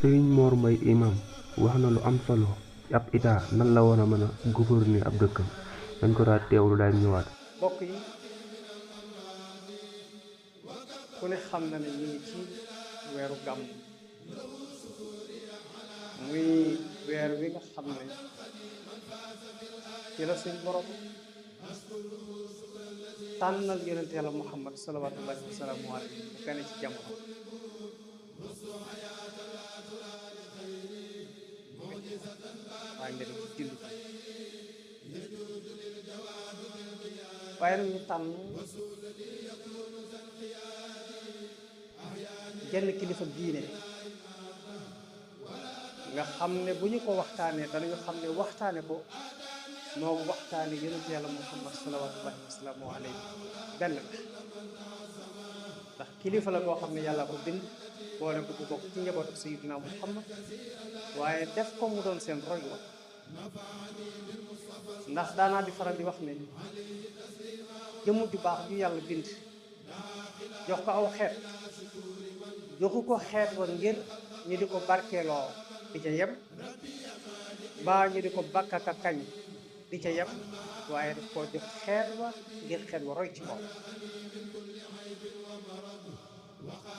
Sëriñ Mor Mbay imam wax na lu am solo ci ab état nan la war a mën a gouverner ab dëkkam dañ ko daa teewlu daal ñëwaat. mbokk yi ku ne xam na ne ñu ngi ci weeru gàmm muy weer wi nga xam ne ci la suñ borom tànnal yonent yàlla Muhammad salawaatullahi wa salaamu alayhi mu gane ci jamono waaye nga def ci julli waaye nag ñu tànn genn kilifa diine nga xam ne bu ñu ko waxtaanee danañu xam ne waxtaane ko moo waxtaane yonent yàlla Muhammad salawaatullahi wa salaamu alayhi benn la ndax kilifa la boo xam ne yàlla ko bind boole ko bu bokk ci njabootu Sayyidina Muhammad waaye def ko mu doon seen roy wa ndax daanaa di faral di wax ne jëmm ju baax ju yàlla bind jox ko aw xeet joxu ko xeet wa ngir ñu di ko barkeeloo di ca yem baa ñu di ko bakkaka kañ di ca yem waaye daf koo jox xeet wa ngir xeet wa roy ci moom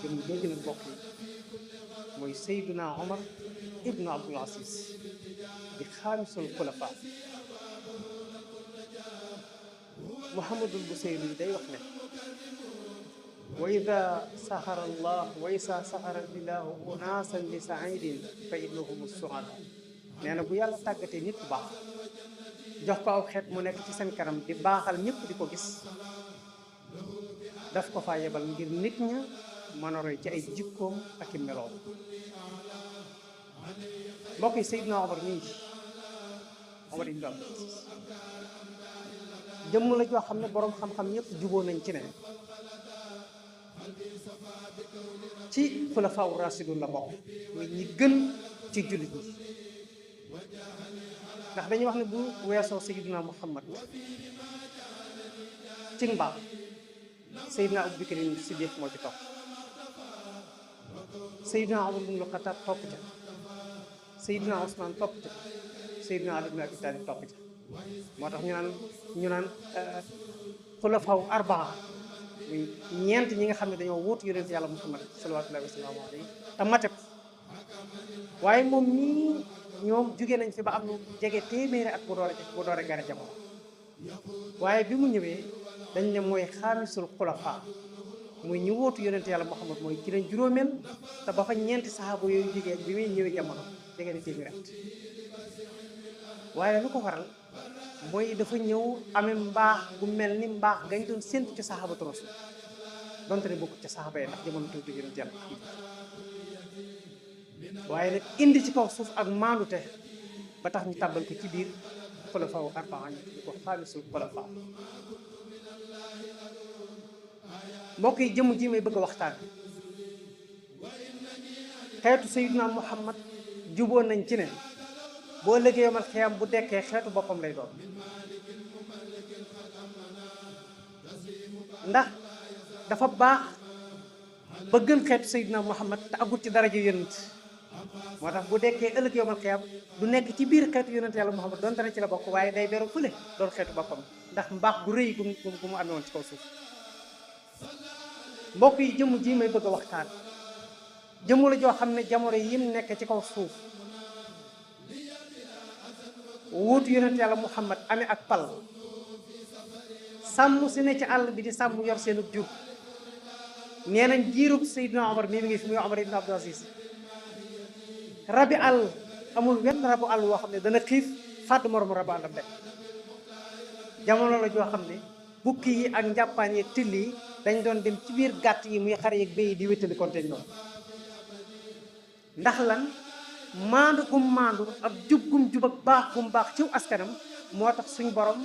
jëmm jooju nag bokk yi mooy Seydina Omar ibnu Abdul Aziz di xaamisul xulafa Muhammadul Busayri yi day wax ne wa ida saxara allah wa isa saxara illahu unaasan li saidin fa innahum suada nee na bu yàlla tàggatee nit ku baax jox ko aw xeet mu nekk ci seen kanam di baaxal ñëpp di ko gis daf ko faa yebal ngir nit ña mën a roy ci ay jikkoom ak i meloom mbokk yi Seydina Omar mii Omar ibn Abdul Aziz jëmm la joo xam ne boroom xam-xam yëpp juboo nañ ci ne ci xulafaa u raasidun la bokk muy ñi gën ci jullit ñi ndax dañuy wax ne bu weesoo Seydina Muhammad ci mbaax Seydina Abubakar Siddiq moo ci topp Seydina Umar ibn Xattaab topp ca Seydina Usmaan topp ca Seydina Ali ibn Abi Talib topp ca moo tax ñu naan xulafaaw arbaa muy ñeent ñi nga xam ne dañoo wuutu yonent yàlla Muhammad salawaatullaahi wa salaamu alayhi te mate ko waaye moom ñii ñoom jugee nañ fi ba am lu jege téeméeri at bu doore gane jamono waaye bi mu ñëwee dañ ne mooy xaamisul xulafaa muy ñu wuutu yonent yàlla Muhammad mooy ci lañ juróomeel te ba fa ñeenti saxaaba yooyu jigéen bi muy ñëwee jamono jege na téeméeri at waaye lu ko waral mooy dafa ñëw amee mbaax bu mel ni mbaax gañ doon séntu ci saxaabatu rasul donte ne bokkut ci saxaaba yi ndax jamono tuuti yonent yàlla waaye nag indi ci kaw suuf ak maandute ba tax ñu tàbbal ko ci biir xulafaa arbaa ñu di ko xaamisul xulafaa mbokk yi jëmm ji may bëgg a waxtaan xeetu Sayyidina Muhammad juboo nañ ci ne boo liggéey yomal xiyam bu dekkee xeetu boppam lay doon ndax dafa baax ba gën xeetu Sayyidina Muhammad te agut ci daraja yonent moo tax bu dekkee ëllëg yomal xiyam du nekk ci biir xeetu yonent yàlla Muhammad doon dana ci la bokk waaye day beru fële doon xeetu boppam ndax mbaax gu rëy gu mu amee woon ci kaw suuf mbokk yi jëmm ji may bëgg a waxtaan jëmm la joo xam ne jamono yim nekk ci kaw suuf wuutu yonent yàlla Muhammad amee ak pal sàmm si ne ci àll bi di sàmm yor seenub jur nee nañ jiirub Seydina Omar mii mi ngi fi muy Omar ibn Abdul Aziz rabi àll amul wenn rabu àll woo xam ne dana xiif fàdd moromu rabu àllam de jamono la joo xam ne bukki yi ak njàppaan yi till yi dañ doon dem ci biir gàtt yi muy xar yeeg béy yi di wéttali konte ñoom ndax lan maandu gum maandu ak jub gum jub ak baax gum baax ciw askanam moo tax suñ borom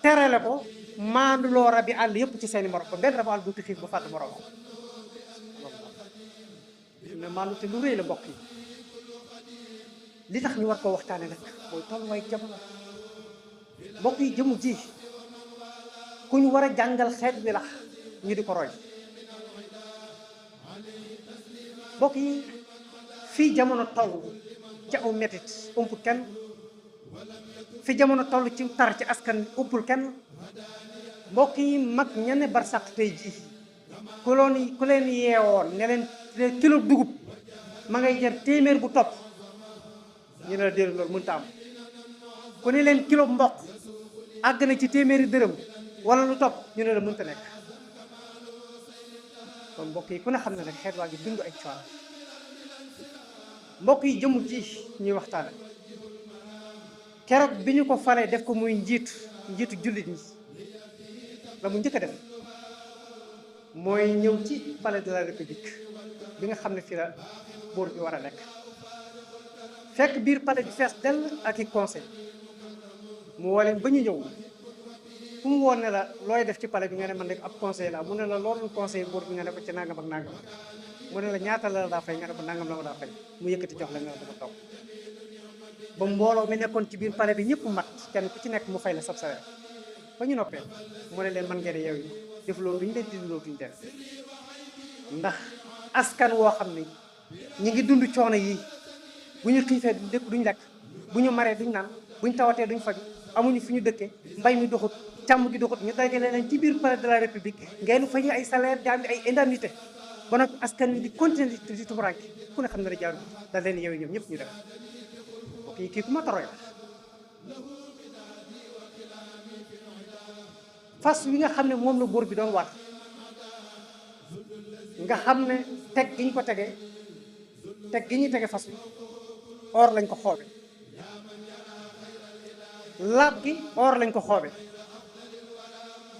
terale ko maandu loo rabi àll yëpp ci seeni morom ba benn rabu àll duuti xiif ba fàdd morom ne maandu te lu rëy la mbokk yi li tax ñu war ko waxtaane nag mooy tolluwaay jamono mbokk yi jëmu ji ku ñu war a jàngal xeet bi la ñu di ko roy mbokk yi fii jamono toll ci aw metit umpul kenn, fi jamono toll ci tar ci askan umpul kenn. mbokk yi mag ñene barsàq tey jii ku leen yeewoon ne leen kilo dugub ma ngay jar téeméer bu topp, ñu ne la déedéet loolu mënta am. ku ne leen kilo mboq àgg na ci téeméeri dërëm wala lu topp, ñu ne la mënta nekk. kon mbokk yi ku ne xam ne nag xeet waa ngi dund ay coono. mbokk yi jëmu ji ñuy waxtaane keroog bi ñu ko falee def ko muy njiitu jullit ñi, la mu njëkk a def mooy ñëw ci palais de la république bi nga xam ne fii la buur bi war a nekk. fekk biir palais bi fees dell ak i conseil mu woo leen ba ñu ñëw. fu mu woon ne la looy def ci palais bi nga ne man de ab conseil la mu ne la loolu conseil buur bi nga ne ko ci nangam ak nangam, mu ne la ñaata la daa fay nga ne ko nangam la ma daa fay, mu yëkkati jox la nga ne dafa toog ba mbooloo mi nekkoon ci biir palais bi ñëpp mat kenn ku ci nekk mu fay la sab salaire. ba ñu noppee mu ne leen man ngeen yow yi def loolu duñ leen di loolu duñ def, ndax askan woo xam ne ñi ngi dund coono yi, bu ñu xiifee duñ lekk, bu ñu maree duñ naan, buñ tawatee duñ faju, amuñu fu ñu dëkkee, mbay mi doxut, càmm gi doxut, ñu dajale leen ci biir palais de la république ngeen fay ay salaire di am ay indemnité ba nag askan wi di continuer di tumuranke. ku ne xam ne da jaaru da leen yow ñoom ñëpp ñu def. ok kii ku ma toroy la. fas wi nga xam ne moom la buur bi doon war nga xam ne teg gi ñu ko tegee teg gi ñuy tege fas wi or lañ ko xoobe, laab gi or lañ ko xoobe,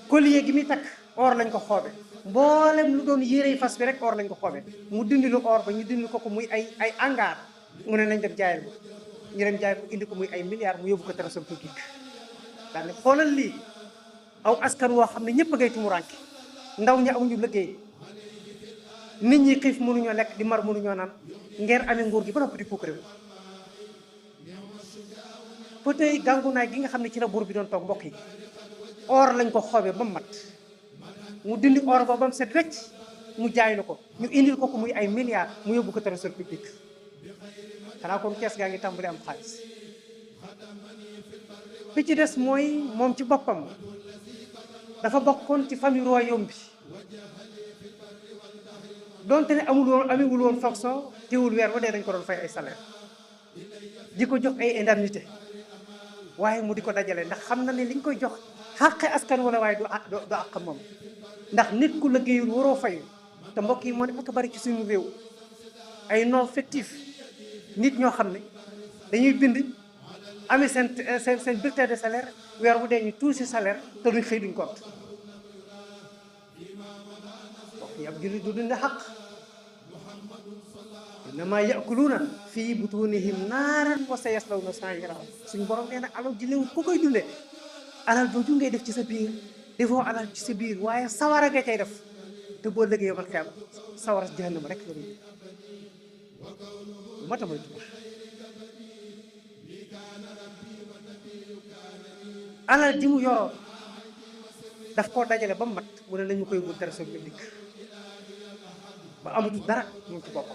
collier gi muy takk or lañ ko xoobe, mboolem lu doon yérey fas bi rek or lañ ko xoobe. mu dindi lu or ba ñu dindi ko muy ay angaar, mu ne nañ dem jaayal ko, ñu dem jaay ko indi ko muy ay milliards, mu yóbbu ko trésor public. daal ne xoolal lii aw askan woo xam ne ñëpp a ngay tumuranke, ndaw ñi amuñu liggéey, nit ñi xiif mënuñoo lekk, di mar mënuñoo naan, ngeen amee nguur gi ba noppi di puukare fa tey gàngunaay gi nga xam ne ci la buur bi doon toog. mbokk yi or lañ ko xoobee ba mu mat, mu dindi or ba mu set wecc, mu jaay na ko, ñu indil ko muy ay milliards, mu yóbbu ko trésor public. xanaa kon kees gaa ngi tàmbali am xaalis. bi ci des mooy moom ci boppam dafa bokkoon ci famille royaume bi, donte ne amewul woon fonction, teewul weer ba dee dañ ko doon fay ay salaire, di ko jox ay indemnité, waaye mu di ko dajale ndax xam na ne liñ koy jox xàqe askan wala waaye du àq moom. ndax nit ku liggéeyul waroo fayu. te mbokk yi moo ne ak bari ci suñu réew ay non fictif, nit ñoo xam ne dañuy bind amee seen bulletin de salaire, weer bu dee ñu tuuti salaire te duñ xëy duñ compte. mbokk yi ab jullit du dund xaq. innamaa yakuluuna fii butunihim naaran wa sayaslawna sa'iira. suñ borom nee na alal ji léew ku koy dundee, alal jooju ngay def ci sa biir, defoo alal ci sa biir waaye sawara nga cay def, te boo lëggee yomal xiyam sawara jahannama rek la ñuy mata mooy tuba. alal ji mu yoroon daf koo dajale ba mu mat, mu ne nañu koy yóbbu trésor public ba amatul dara ñu ci bokk.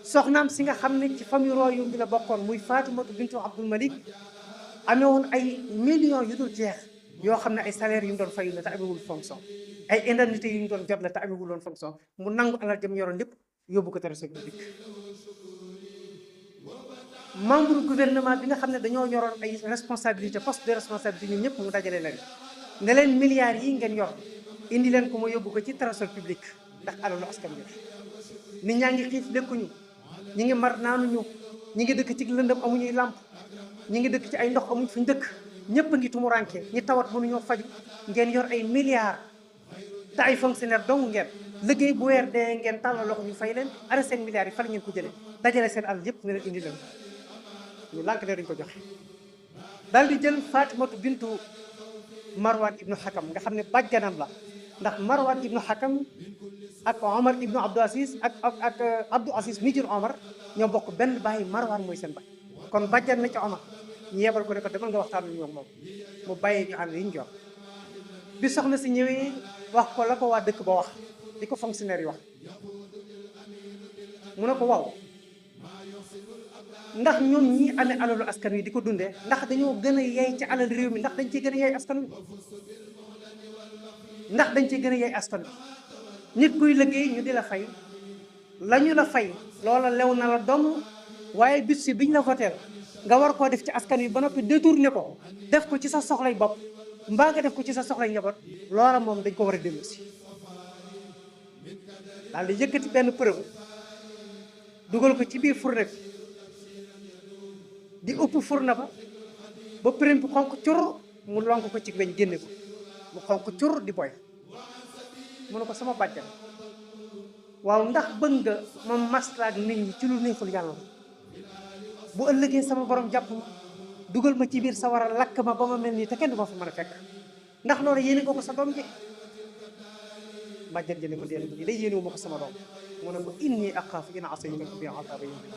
soxnaam si nga xam ne ci famille royaume bi la bokkoon muy Fatimatu bintu Abdul Malik, amee woon ay millions yu dul jeex yoo xam ne ay salaires yu mu doon fayu la te amewul fonction, ay indemnités yu ñu doon jot la te amewul woon fonction, mu nangu alal jëm yoroon lépp yóbbu ko trésor public. membre gouvernement bi nga xam ne dañoo yoroon ay responsabilité, poste de responsabilité, ñun ñëpp mu dajale leen ne leen milliards yi ngeen yor indi leen ko ma yóbbu ko ci trésor public ndax alalu askan bi. nit ñaa ngi xiif lekkuñu, ñi ngi mar naanuñu, ñi ngi dëkk ci lëndëm amuñuy làmp, ñi ngi dëkk ci ay ndox amuñ fuñ dëkk, ñëpp a ngi tumuranke, ñi tawat mënuñoo faju, ngeen yor ay milliards te ay fonctionnaire dong ngeen liggéey bu weer dee ngeen tàllal loxo ñu fay leen ara seen milliards yi fa la ngeen ko jëlee dajale seen alal yëpp ne leen indi leen ñu lànk ne duñ ko joxe. daal di jël Fatimatu bintu Marwan ibnu Hakam nga xam ne bàjjanam la, ndax Marwan ibnu Hakam ak Omar ibnu Abdou Aziz ak Abdou Aziz mi jur Omar ñoo bokk benn bàyyi, Marwan mooy seen baay, kon bàjjan na ci Omar. ñu yebal ko ne ko demal nga waxtaan ak ñoom moom mu bàyyi ñu àll yi ñu jox. bi soxna si ñëwee wax ko la ko waa dëkk ba wax, di ko fonctionnaire yi wax, mu ne ko waaw ndax ñoom ñi amee alalu askan wi di ko dundee ndax dañoo gën a yey ci alal réew mi ndax dañ ciy gën a yey askan wi ndax dañ ciy gën a yey askan wi nit kuy liggéey ñu di la fay la ñu la fay loola lew na la dong waaye bis si biñ la voteel nga war koo def ci askan wi ba noppi détourné ko def ko ci sa soxlay bopp mbaa nga def ko ci sa soxlay njaboot loola moom dañ ko war a dellu si daal di yëkkati benn preuve dugal ko ci biir fourne bi di ëpp fourne ba prime bi xonq cur mu lonk ko ci weñ génne ko mu xonq cur di boy mu ne ko sama bàjjan waaw ndax bëgg nga ma maslaak nit ñi ci lu neexul yàlla bu ëllëgee sama borom jàpp ma dugal ma ci biir sawara lakk ma ba ma mel nii te kenn du ma fa mën a fekk ndax loolu yéene nga ko sa doom ji bàjjan jëne ko déedéet ji day yéenewu ma ko sama doom mu ne ko inni axaafu in asaytu rabbi azaaba yawmin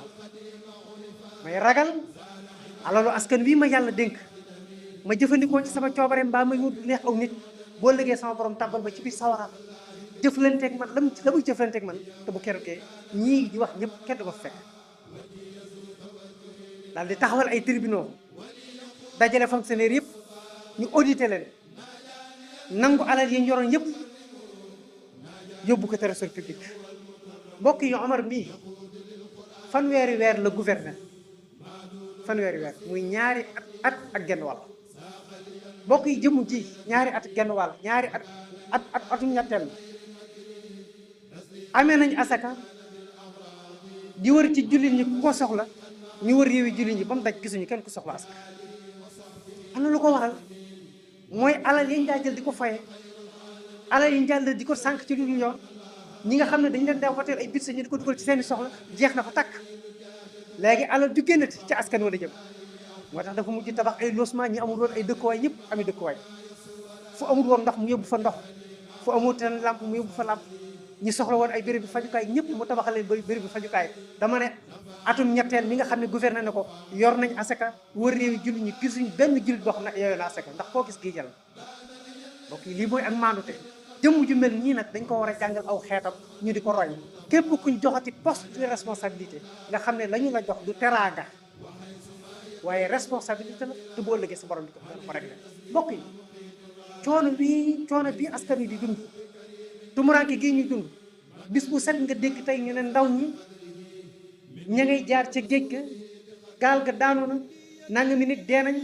may ragal alalu askan wi ma yàlla dénk ma jëfandikoo ci sama coobare mbaa ma wut neex aw nit boo ëllëgee sama borom tàbbal ma ci biir sawara jëflanteeg man la muy jëflanteeg man te bu keroogee ñii di wax ñëpp kenn du ma fekk daal di taxawal ay tribunaux dajale fonctionnaire yëpp ñu audité leen nangu alal yi ñu yoroon yëpp yóbbu ko trésor public mbokk yi Omar mii fanweeri weer la gouverner fanweeri weer muy ñaari at ak genn wàll mbokk yi jëmu ji ñaari at genn wàll ñaari atum ñetteel amee nañ asaka di wër ci jullit ñi ku ko soxla ñu wër réewi jullit ñi ba mu daj gisuñu kenn ku soxla asaka am na lu ko waral mooy alal yi ñu daa jël di ko faye alal yi ñu daa di ko sànq ci lu ñu yoon ñi nga xam ne dañ leen daa woteel ay budget ñu di ko dugal ci seeni soxla jeex na fa takk léegi alal ju génnati ci askan wala jëm moo tax dafa mujj tabax ay logement ñi amul woon ay dëkkuwaay ñëpp ami dëkkuwaay fu amul woon ndox mu yóbbu fa ndox fu amul ten lamp mu yóbbu fa lamp ñi soxla woon ay béréb bi fajukaay ñëpp mu tabaxal leen béréb bi fajukaay dama ne atum ñetteel mi nga xam ne gouverner na ko yor nañ asaka wër réew yi jullit ñi gisuñ benn jullit boo xam ne yooyu la asaka ndax koo gis gii jël mbokk yi lii mooy ak maandute jëmm ju mel nii nag dañ ko war a jàngal aw xeetam ñu di ko roy képp kuñ joxati poste de responsabilité nga xam ne la ñu la jox du teraanga waaye responsabilité la te boo ëllëgee sa borom di ko réglé mbokk yi coono bii askan wi di dund tumuraanke gii ñuy dund bis bu set nga dégg tey ñu ne ndaw ñi ña ngay jaar ca géej ga gaal ga daanu na nangami nit dee nañ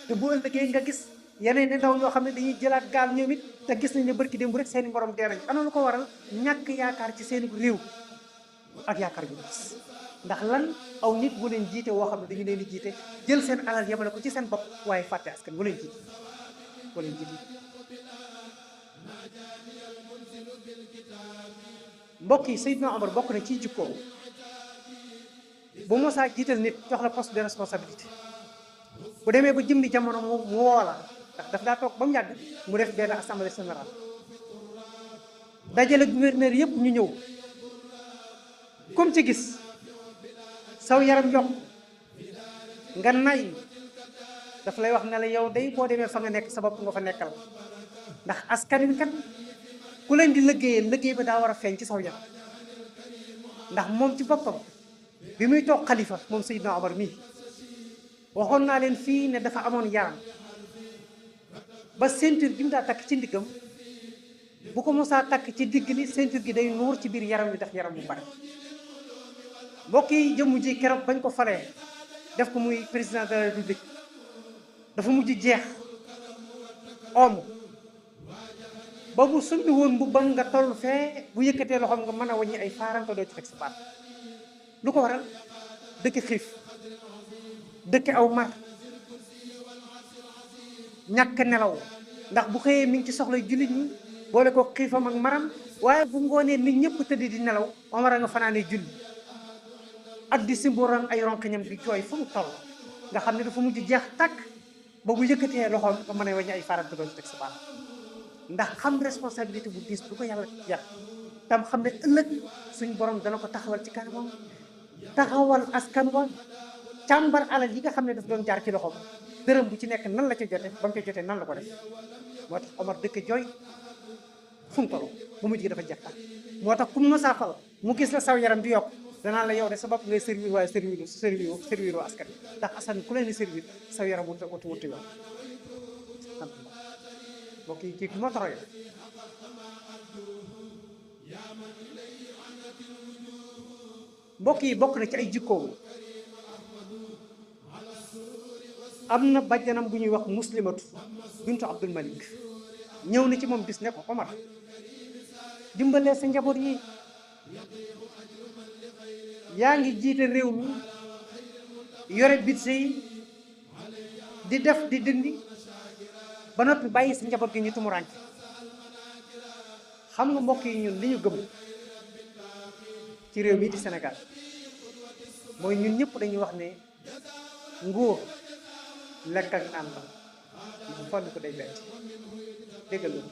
te bu ëllëgee nga gis yeneen ne ndaw ñoo xam ne dañuy jëlaat gaal ñoom it te gis nañ ne barki démb rek seeni morom dee nañ ana lu ko waral ñàkk yaakaar ci seeni réew ak yaakaar ju des ndax lan aw nit bu leen jiite woo xam ne dañu leen di jiite jël seen alal yemale ko ci seen bopp waaye fàtte askan bu leen jiite mbokk yi Seydina Omar bokk na ci jikkoom bu mosaa jiital nit jox la poste de responsabilité bu demee ba jëmmi jamono mu woo la ndax daf daa toog ba mu yàgg mu def benn assemblée générale dajale gouverneur yëpp ñu ñëw comme ci gis saw yaram yokk nga nay daf lay wax ne la yow day boo demee fa nga nekk sa bopp nga fa nekkal ndax askan wi kat ku leen di liggéey ba daa war a feeñ ci saw yaram ndax moom ci boppam bi muy toog xalifa moom Seydina Omar mii waxoon naa leen fii ne dafa amoon yaram ba ceinture bi mu daa takk ci ndiggam bu ko mosaa takk ci digg li ceinture gi day nuur ci biir yaram wi def yaram bu bari mbokk yi jëmm ji keroog bañ ko falee def ko muy président de la république dafa mujj jeex om ba bu summi woon bu ban nga toll fee bu yëkkatee loxoom nga mën a wàññi ay faaranta doo ci teg sa baat lu ko waral dëkk xiif dëkk aw mar ñàkk nelaw ndax bu xëyee mi ngi ci soxla jullit ñi boole ko xiifam ak maram waaye bu ngoonee nit ñëpp tëdd di nelaw Omar a nga fanaanee julli ak di simboran ay ronkañam di jooy fu mu toll nga xam ne dafa mujj jeex tàkk ba bu yëkkatee loxoom nga mën a wàññi ay faaranta doo ci teg sa baat ndax xam responsabilité bu diis bu ko yàlla yàq tam xam ne ëllëg suñ borom dana ko taxawal ci kanamam taxawal askan wa càmbar alal yi nga xam ne daf doon jaar ci loxoom dërëm bu ci nekk nan la ca jote ba mu ca jotee nan la ko def moo tax Omar dëkk jooy fu mu toll ba mu jigi dafa jeex tàkk moo tax ku mu mosaa fal mu gis la saw yaram di yokk danaa la yow de sa bopp ngay servir waaye servir askan ndax askan ku leen di servir sa yaram wuti yow mbokk yi kii moo tax mbokk yi bokk na ci ay jikkoom am na bàjjanam bu ñuy wax muslimatu bintu Abdul Malik ñëw na ci moom bis ne ko Omar dimbalee sa njaboot yi yaa ngi jiite réew mi yore budget yi di def di dindi ba noppi bàyyi sa njaboot gi ñu tumurànk xam nga mbokk yi ñun li ñu gëm ci réew mi di Sénégal mooy ñun ñëpp dañuy wax ne nguur lekk ak naan la ñu folli ko day bett dégg nga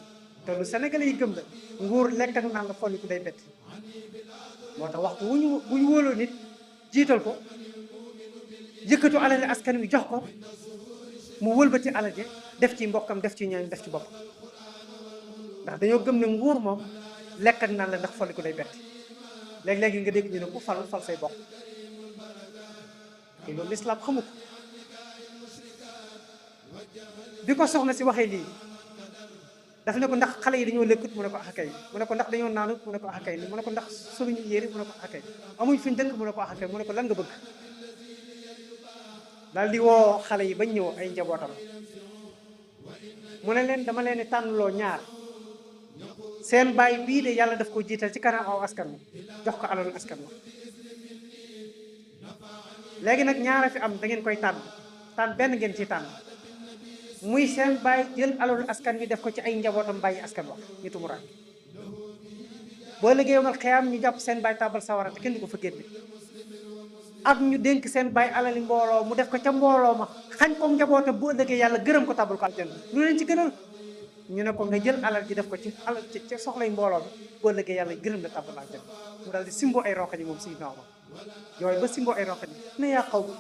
te lu Sénégalais yi gëm la nguur lekk ak naan la folli ko day bett moo tax waxtu bu ñu wóoloo nit jiital ko yëkkatu alal askan wi jox ko mu wëlbati alal ji def ci mbokkam def ci ñaan def ci bopp ndax dañoo gëm ne nguur moom lekk ak naan la ndax folli ko day bett léeg-léegi nga dégg ñu ne ku fal say bokk te loolu lislaam xamu ko bi ko soxna si waxee lii daf ne ko ndax xale yi dañoo lekkut mu ne ko axakay mu ne ko ndax dañoo naanut mu ne ko axakay mu ne ko ndax soluñu yére mu ne ko axakay amuñ fiñ dëkk mu ne ko axakay mu ne ko lan nga bëgg daal di woo xale yi bañ ñëw ay njabootam mu ne leen dama leen tànnloo ñaar seen baay bii de yàlla daf ko jiital ci kanam aw askan wi jox ko alalu askan wi léegi nag ñaara fi am da ngeen koy tànn benn ngeen ci tànn muy seen baay jël alalu askan wi def ko ci ay njabootam bàyyi askan wax ñu tumuraan boo liggéey yomal xiyam ñu jàpp seen baay tàbbal sawara te kenn du ko fa génne ak ñu dénk seen baay alali mbooloo mu def ko ca mbooloo ma xañ ko njabootam bu ëllëgee yàlla gërëm ko tàbbal ko aljanna lu leen ci gënal ñu ne ko nga jël alal ji def ko ci alal ci soxlay mbooloo bi bu ëllëgee yàlla gërëm la tàbbal aljanna mu daal di simbo ay ronkañi moom Seydina Omar yooyu ba simbo ay ronkañi ne yaa qawmi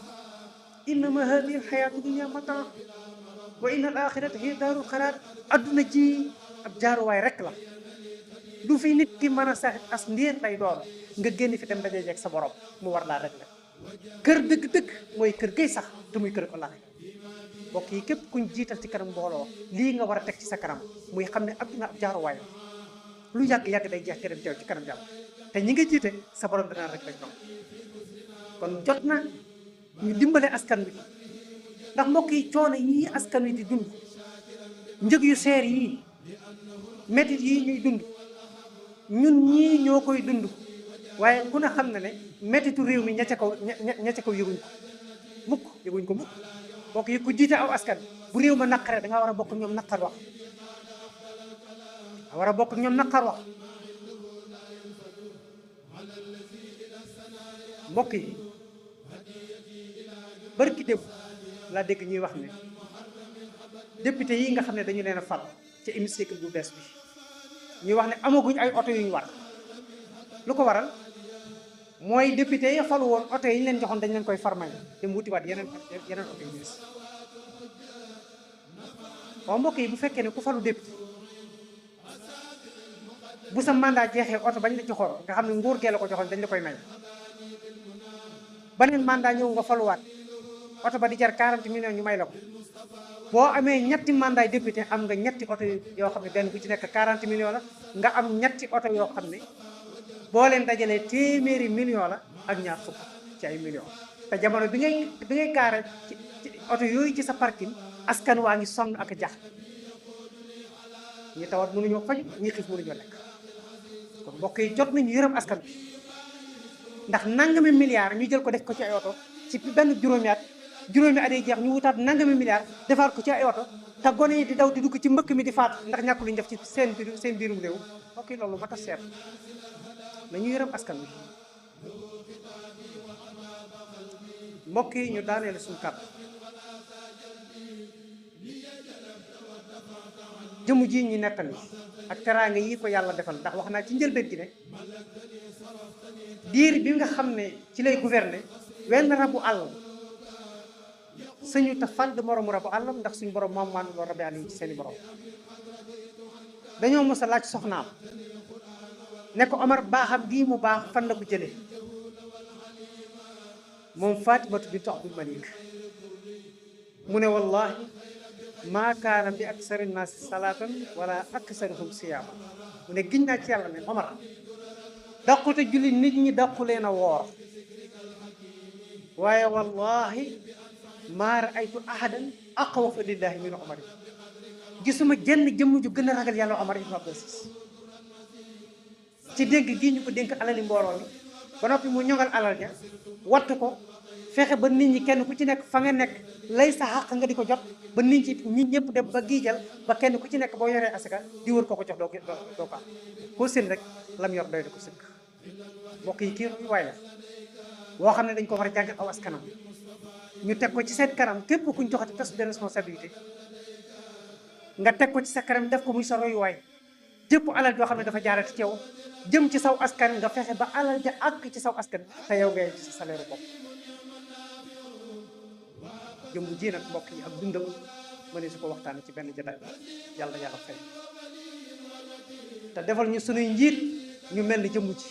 innama hadihi alxayaatu dunya mataa wa inna al axirata hiya daarul xaraar adduna ji ab jaaruwaay rek la du fi nit ki mën a sax as ndiir lay doon nga génn fi dem dajee jeeg sa borom mu war laa rek la kër dëgg-dëgg mooy kër gay sax te muy kër ko laxe mbokk yi képp kuñ jiital ci kanam mbooloo lii nga war a teg ci sa kanam muy xam ne adduna ab jaaruwaay la lu yàgg-yàgg day jeex te dem teew ci kanam jàll te ñi nga jiite sa borom danaa rek lañ doon kon jot na ñu dimbale askan wi ndax mbokk yi coono yii askan wi di dund njëg yu seer yii métit yii ñuy dund ñun ñii ñoo koy dund waaye ku ne xam na ne métitu réew mi ña ca kaw yëguñ ko mukk mbokk yi ku jiite aw askan bu réew ma naqare da nga war a bokk ñoom naqar wax mbokk yi barki démb laa dégg ñuy wax ne député yi nga xam ne dañu leen a fal ci hémicycle bu bees bi ñuy wax ne amaguñ ay oto yu ñu war lu ko waral mooy député ya falu woon oto yi ñu leen joxoon dañ leen koy farmay dem wutiwaat yeneen oto yu bees waaw mbokk yi bu fekkee ne ku falu député bu sa mandat jeexee oto bañ la joxoon nga xam ne nguur gee la ko joxoon dañ la koy may beneen mandat ñëw nga faluwaat oto ba di jar 40 millions ñu may la ko boo amee ñetti mandat député am nga ñetti oto yoo xam ne benn bu ci nekk 40 millions la nga am ñetti oto yoo xam ne boo leen dajalee téeméeri millions la ak ñaar fukk ci ay millions te jamono bi ngay gaare ci oto yooyu ci sa parking askan waa ngi sonn ak jax ñi tawat mënuñoo faj ñi xiif mënuñoo lekk kon mbokk yi jot nañu yërëm askan bi ndax nangami milliards ñu jël ko def ko ci ay oto ci benn juróomi at yi jeex ñu wutaat nangami milliards defaat ko ci ay oto te gone yi di daw di dugg ci mbëkk mi di faat ndax ñàkk luñ def ci seen biirum réew mbokk yi loolu mat a seet nañu yërëm askan wi mbokk yi ñu daaneel suñu kàddu jëmu ji ñu nekkal ni ak teraanga yi ko yàlla defal ndax wax naa ci njëlbeen gi ne diir bi nga xam ne ci lay gouverner wenn rabu àll suñu te fal de moromu rabu àllam ndax suñu borom moom maanu loo rabi àll yi ci seeni borom dañoo mos a laaj soxnaam ne ko Omar baaxam gii mu baax fan la ko jëlee moom Fatimatu bintu Abdul Malik mu ne wallahi maa kaana bi aksari naasi salaatan wala aksarihum siyaama mu ne giñ naa ci yàlla ne Omar daqute julli nit ñi daqu leen a woor waaye wallahi maa raaytu ahadan aqwafa lillahi min Omar gisuma jenn jëmm ju gën a ragal yàlla Omar ibn Abdul Aziz ci dénk gii ñu ko dénk alali mbooloo mi ba noppi mu ñoŋal alal ja wattu ko fexe ba nit ñi kenn ku ci nekk fa nga nekk lay sa xàq nga di ko jot ba nit ñi ñëpp dem ba giijal ba kenn ku ci nekk boo yoree asaka di wër koo ko jox doo ko am koo seen rek lam yor doy da ko sëkk mbokk yi kii waay la boo xam ne dañ ko war a jàngal aw askanam ñu teg ko ci seen kanam képp kuñ joxati poste de responsabilité nga teg ko ci sa kanam def ko muy sa royuwaay jëpp alal joo xam ne dafa jaarati ci yow jëm ci saw askan nga fexe ba alal ja àgg ci saw askan te yow ngay ci sa salaire bopp jëmb ji nag mbokk yi ak dundam ma ne su ko waxtaane ci benn jotaay yàlla fay te defal ñu sunuy njiit ñu mel ni jëmb ji